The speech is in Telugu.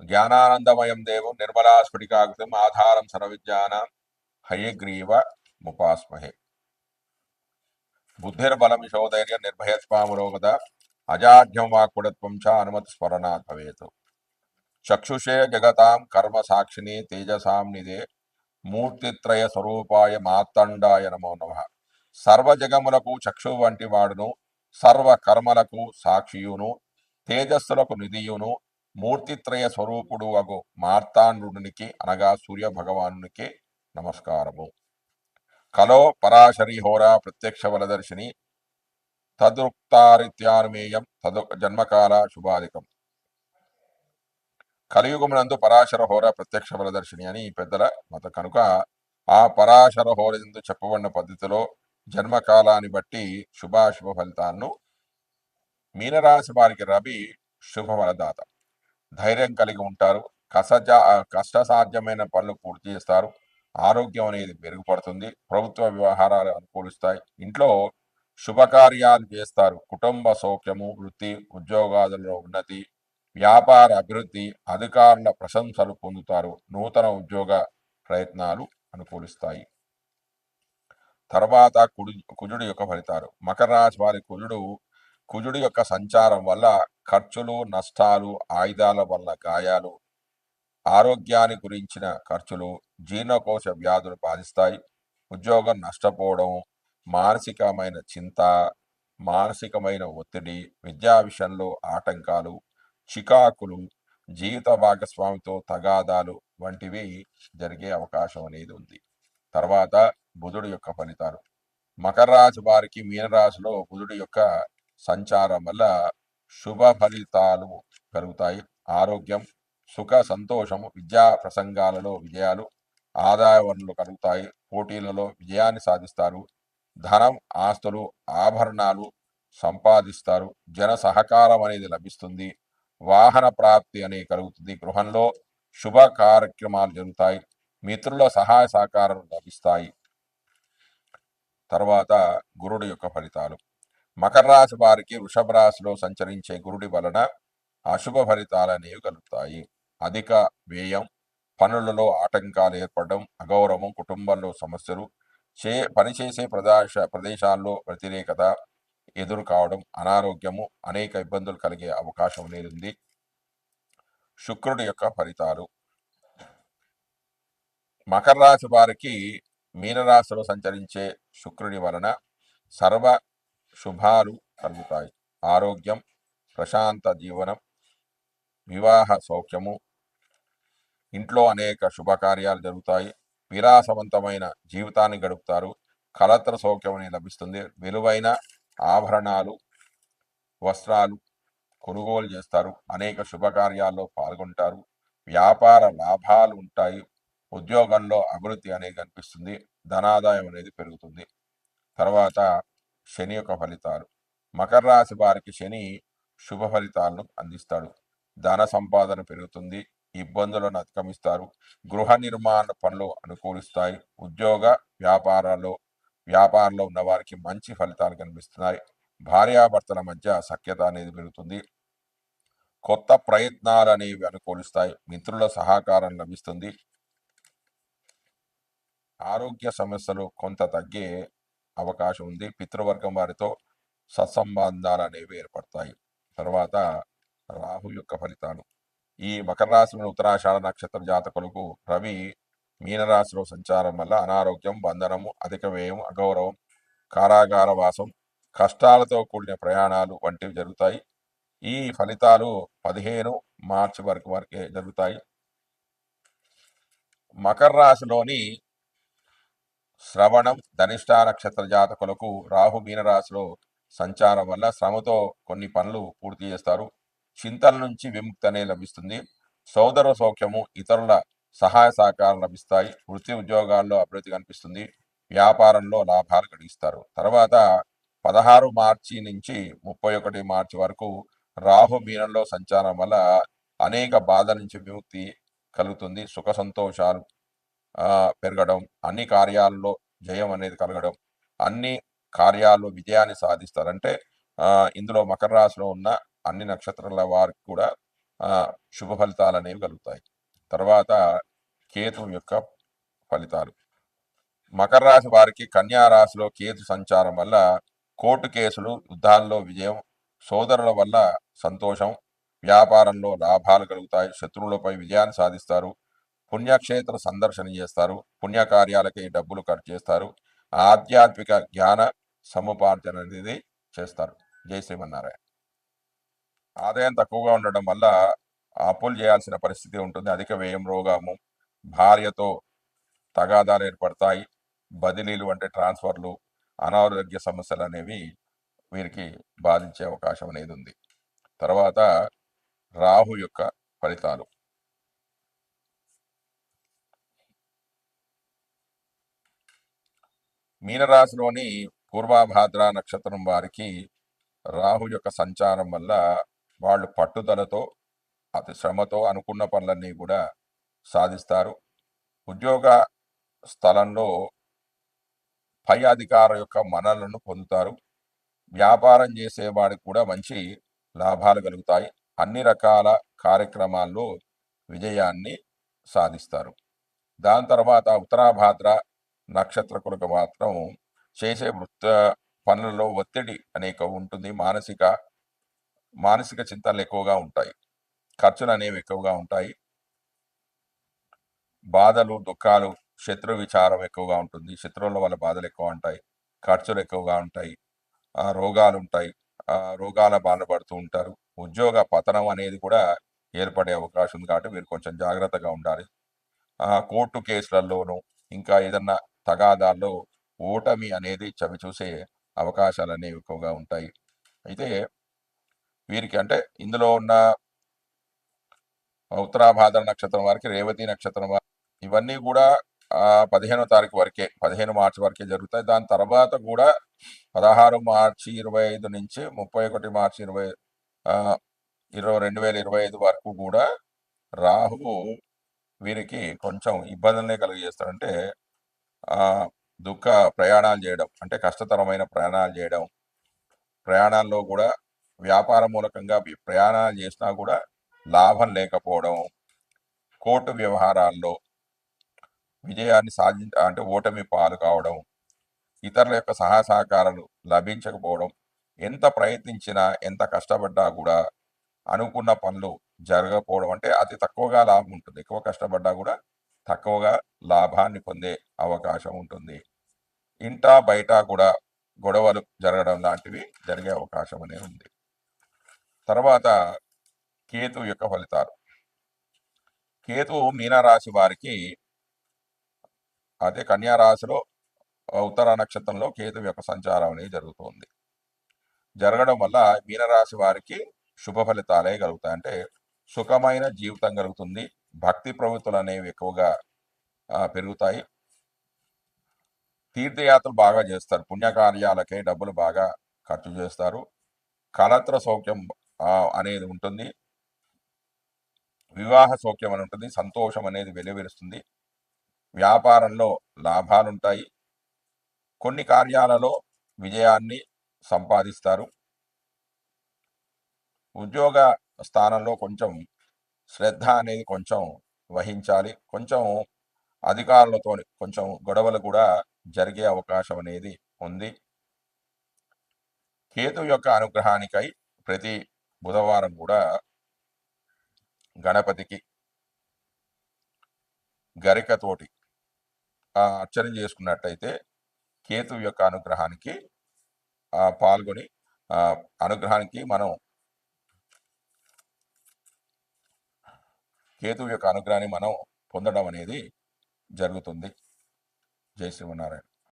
జ్ఞానానందమయం దేవం నిర్మలా స్ఫటికాకృతిం ఆధారం సర్వవిద్యానాం హయగ్రీవ ముపాస్మహే. బుద్ధిర్బలం యశోధైర్యం నిర్భయత్వామురోగత అజాఢ్యం వాక్పటుత్వం చ అనుమతి స్మరణాత్ భవేత్. చక్షుషే జగతాం కర్మ సాక్షిని తేజసాం నిదే మూర్తిత్రయ స్వరూపాయ మార్తండాయ నమో నమః. సర్వ జగములకు చక్షువు వంటి వాడును, సర్వ కర్మలకు సాక్షియును, తేజస్సులకు నిధియును, మూర్తిత్రయ స్వరూపుడు అగు మార్తాండునికి అనగా సూర్య భగవానునికి నమస్కారము. కలో పరాశరి హోరా ప్రత్యక్ష వలదర్శిని తదుక్తారిత్యానుమేయం తదు జన్మకాల శుభాధికం. కలియుగమునందు పరాశర హోర ప్రత్యక్ష బలదర్శిని అని పెద్దల మత కనుక ఆ పరాశర హోరందు చెప్పబడిన పద్ధతిలో జన్మకాలాన్ని బట్టి శుభాశుభ ఫలితాలను మీనరాశి వారికి రవి శుభఫలదాత. ధైర్యం కలిగి ఉంటారు. కష్టసాధ్యమైన పనులు పూర్తి చేస్తారు. ఆరోగ్యం అనేది మెరుగుపడుతుంది. ప్రభుత్వ వ్యవహారాలు అనుకూలిస్తాయి. ఇంట్లో శుభకార్యాలు చేస్తారు. కుటుంబ సౌఖ్యము, వృత్తి ఉద్యోగాలలో ఉన్నతి, వ్యాపార అభివృద్ధి, అధికారుల ప్రశంసలు పొందుతారు. నూతన ఉద్యోగ ప్రయత్నాలు అనుకూలిస్తాయి. తర్వాత కుజుడి యొక్క ఫలితాలు. మకర రాశి వారి కుజుడి యొక్క సంచారం వల్ల ఖర్చులు, నష్టాలు, ఆయుధాల వల్ల గాయాలు, ఆరోగ్యాన్ని గురించిన ఖర్చులు, జీర్ణకోశ వ్యాధులు బాధిస్తాయి. ఉద్యోగం నష్టపోవడం, మానసికమైన చింత, మానసికమైన ఒత్తిడి, విద్యా విషయంలో ఆటంకాలు, చికాకులు, జీవిత భాగస్వామితో తగాదాలు వంటివి జరిగే అవకాశం అనేది ఉంది. తర్వాత బుధుడి యొక్క ఫలితాలు. మకర రాశి వారికి మీనరాశిలో బుధుడి యొక్క సంచారం వల్ల శుభ ఫలితాలు కలుగుతాయి. ఆరోగ్యం, సుఖ సంతోషము, విద్యా ప్రసంగాలలో విజయాలు, ఆదాయ వనరులు కలుగుతాయి. పోటీలలో విజయాన్ని సాధిస్తారు. ధనం, ఆస్తులు, ఆభరణాలు సంపాదిస్తారు. జన సహకారం అనేది లభిస్తుంది. వాహన ప్రాప్తి అనేది కలుగుతుంది. గృహంలో శుభ కార్యక్రమాలు జరుగుతాయి. మిత్రుల సహాయ సహకారాలు లభిస్తాయి. తర్వాత గురుడు యొక్క ఫలితాలు. మకర రాశి వారికి వృషభ రాశిలో సంచరించే గురుడి వలన అశుభ ఫలితాలు అనేవి కలుగుతాయి. అధిక వ్యయం, పనులలో ఆటంకాలు ఏర్పడడం, అగౌరవం, కుటుంబంలో సమస్యలు, పనిచేసే ప్రదేశాల్లో వ్యతిరేకత ఎదురు కావడం, అనారోగ్యము, అనేక ఇబ్బందులు కలిగే అవకాశం అనేది ఉంది. శుక్రుడి యొక్క ఫలితాలు. మకర రాశి వారికి మీనరాశిలో సంచరించే శుక్రుడి వలన సర్వ శుభాలు కలుగుతాయి. ఆరోగ్యం, ప్రశాంత జీవనం, వివాహ సౌఖ్యము, ఇంట్లో అనేక శుభకార్యాలు జరుగుతాయి. విలాసవంతమైన జీవితాన్ని గడుపుతారు. కలత్ర సౌఖ్యం అనేది లభిస్తుంది. విలువైన ఆభరణాలు, వస్త్రాలు కొనుగోలు చేస్తారు. అనేక శుభకార్యాల్లో పాల్గొంటారు. వ్యాపార లాభాలు ఉంటాయి. ఉద్యోగంలో అభివృద్ధి అనేది కనిపిస్తుంది. ధనాదాయం అనేది పెరుగుతుంది. తర్వాత శని యొక్క ఫలితాలు. మకర రాశి వారికి శని శుభ ఫలితాలను అందిస్తాడు. ధన సంపాదన పెరుగుతుంది. ఇబ్బందులను అధిగమిస్తారు. గృహ నిర్మాణ పనులు అనుకూలిస్తాయి. ఉద్యోగ వ్యాపారంలో ఉన్న వారికి మంచి ఫలితాలు కనిపిస్తున్నాయి. భార్యాభర్తల మధ్య సఖ్యత అనేది పెరుగుతుంది. కొత్త ప్రయత్నాలు అనేవి అనుకూలిస్తాయి. మిత్రుల సహకారం లభిస్తుంది. ఆరోగ్య సమస్యలు కొంత తగ్గే అవకాశం ఉంది. పితృవర్గం వారితో సత్సంబంధాలు అనేవి ఏర్పడతాయి. తర్వాత రాహు యొక్క ఫలితాలు. ఈ మకర రాశిలో ఉత్తరాషాఢ నక్షత్ర జాతకులకు రవి మీనరాశిలో సంచారం వల్ల అనారోగ్యం, బంధనము, అధిక వ్యయం, అగౌరవం, కారాగార వాసం, కష్టాలతో కూడిన ప్రయాణాలు వంటివి జరుగుతాయి. ఈ ఫలితాలు 15 మార్చి వరకే జరుగుతాయి. మకర రాశిలోని శ్రవణం, ధనిష్ట నక్షత్ర జాతకులకు రాహు మీనరాశిలో సంచారం వల్ల శ్రమతో కొన్ని పనులు పూర్తి చేస్తారు. చింతల నుంచి విముక్తి అనేది లభిస్తుంది. సోదర సౌఖ్యము, ఇతరుల సహాయ సహకారం లభిస్తాయి. వృత్తి ఉద్యోగాల్లో అభివృద్ధి కనిపిస్తుంది. వ్యాపారంలో లాభాలు గడిస్తారు. తర్వాత 16 మార్చి నుంచి 31 మార్చి వరకు రాహు మీనంలో సంచారం వల్ల అనేక బాధల నుంచి విముక్తి కలుగుతుంది. సుఖ సంతోషాలు పెరగడం, అన్ని కార్యాల్లో జయం అనేది కలగడం, అన్ని కార్యాల్లో విజయాన్ని సాధిస్తారు. అంటే ఇందులో మకర రాశిలో ఉన్న అన్ని నక్షత్రాల వారికి కూడా ఆ, శుభ ఫలితాలు అనేవి కలుగుతాయి. తర్వాత కేతు యొక్క ఫలితాలు. మకర రాశి వారికి కన్యా రాశిలో కేతు సంచారం వల్ల కోర్టు కేసులు, యుద్ధాల్లో విజయం, సోదరుల వల్ల సంతోషం, వ్యాపారంలో లాభాలు కలుగుతాయి, శత్రువులపై విజయాన్ని సాధిస్తారు, పుణ్యక్షేత్ర సందర్శన చేస్తారు, పుణ్యకార్యాలకి డబ్బులు ఖర్చు చేస్తారు, ఆధ్యాత్మిక జ్ఞాన సముపార్జన అనేది చేస్తారు. జై శ్రీమన్నారాయణ. ఆదాయం తక్కువగా ఉండడం వల్ల అప్పులు చేయాల్సిన పరిస్థితి ఉంటుంది. అధిక వ్యయం, రోగము, భార్యతో తగాదాలు ఏర్పడతాయి, బదిలీలు అంటే ట్రాన్స్ఫర్లు, అనారోగ్య సమస్యలు అనేవి వీరికి బాధించే అవకాశం అనేది ఉంది. తర్వాత రాహు యొక్క ఫలితాలు. మీనరాశిలోని పూర్వభాద్ర నక్షత్రం వారికి రాహు యొక్క సంచారం వల్ల వాళ్ళు పట్టుదలతో, అతి శ్రమతో అనుకున్న పనులన్నీ కూడా సాధిస్తారు. ఉద్యోగ స్థలంలో పై అధికార యొక్క మన్ననలను పొందుతారు. వ్యాపారం చేసేవాడికి కూడా మంచి లాభాలు కలుగుతాయి. అన్ని రకాల కార్యక్రమాల్లో విజయాన్ని సాధిస్తారు. దాని తర్వాత ఉత్తరాభాద్ర నక్షత్రకులకు మాత్రం చేసే పనులలో ఒత్తిడి అనేక ఉంటుంది. మానసిక చింతనలు ఎక్కువగా ఉంటాయి, ఖర్చులు అనేవి ఎక్కువగా ఉంటాయి, బాధలు, దుఃఖాలు, శత్రు విచారం ఎక్కువగా ఉంటుంది, శత్రువుల వల్ల బాధలు ఎక్కువ ఉంటాయి, ఖర్చులు ఎక్కువగా ఉంటాయి, రోగాలు ఉంటాయి, రోగాల బాధపడుతూ ఉంటారు. ఉద్యోగ పతనం అనేది కూడా ఏర్పడే అవకాశం ఉంది కాబట్టి మీరు కొంచెం జాగ్రత్తగా ఉండాలి. కోర్టు కేసులలోనూ ఇంకా ఏదన్నా తగాదాల్లో ఓటమి అనేది చవి చూసే అవకాశాలు అనేవి ఎక్కువగా ఉంటాయి. అయితే వీరికి అంటే ఇందులో ఉన్న ఉత్తరాభాద్ర నక్షత్రం వారికి, రేవతి నక్షత్రం వారికి ఇవన్నీ కూడా 15వ తారీఖు వరకే, 15 మార్చి వరకే జరుగుతాయి. దాని తర్వాత కూడా 16 మార్చి 25 నుంచి 31 మార్చి 2025 వరకు కూడా రాహువు వీరికి కొంచెం ఇబ్బందులనే కలిగజేస్తాడంటే దుఃఖ ప్రయాణాలు చేయడం, అంటే కష్టతరమైన ప్రయాణాలు చేయడం, ప్రయాణాల్లో కూడా వ్యాపార మూలకంగా ప్రయాణాలు చేసినా కూడా లాభం లేకపోవడం, కోర్టు వ్యవహారాల్లో విజయాన్ని అంటే ఓటమి పాలు కావడం, ఇతరుల యొక్క సహకారాలు లభించకపోవడం, ఎంత ప్రయత్నించినా ఎంత కష్టపడ్డా కూడా అనుకున్న పనులు జరగకపోవడం, అంటే అతి తక్కువగా లాభం ఉంటుంది, ఎక్కువ కష్టపడ్డా కూడా తక్కువగా లాభాన్ని పొందే అవకాశం ఉంటుంది. ఇంటా బయట కూడా గొడవలు జరగడం లాంటివి జరిగే అవకాశం అనేది ఉంది. తర్వాత కేతు యొక్క ఫలితాలు. కేతు మీనరాశి వారికి అదే కన్యా రాశిలో ఉత్తర నక్షత్రంలో కేతు యొక్క సంచారం అనేది జరుగుతుంది. జరగడం వల్ల మీనరాశి వారికి శుభ ఫలితాలే కలుగుతాయి. అంటే సుఖమైన జీవితం కలుగుతుంది, భక్తి ప్రవృత్తులు అనేవి ఎక్కువగా పెరుగుతాయి, తీర్థయాత్రలు బాగా చేస్తారు, పుణ్యకార్యాలకే డబ్బులు బాగా ఖర్చు చేస్తారు, కలత్ర సౌఖ్యం అనేది ఉంటుంది, వివాహ సౌఖ్యం అని ఉంటుంది, సంతోషం అనేది వెలువరుస్తుంది, వ్యాపారంలో లాభాలుంటాయి, కొన్ని కార్యాలలో విజయాన్ని సంపాదిస్తారు, ఉద్యోగ స్థానంలో కొంచెం శ్రద్ధ అనేది కొంచెం వహించాలి, కొంచెం అధికారులతో కొంచెం గొడవలు కూడా జరిగే అవకాశం అనేది ఉంది. కేతు యొక్క అనుగ్రహానికై ప్రతి బుధవారం కూడా గణపతికి గరికతోటి అర్చన చేసుకున్నట్టయితే కేతు యొక్క అనుగ్రహానికి పాల్గొని అనుగ్రహానికి మనం కేతు యొక్క అనుగ్రహాన్ని మనం పొందడం అనేది జరుగుతుంది. జై శ్రీమన్నారాయణ.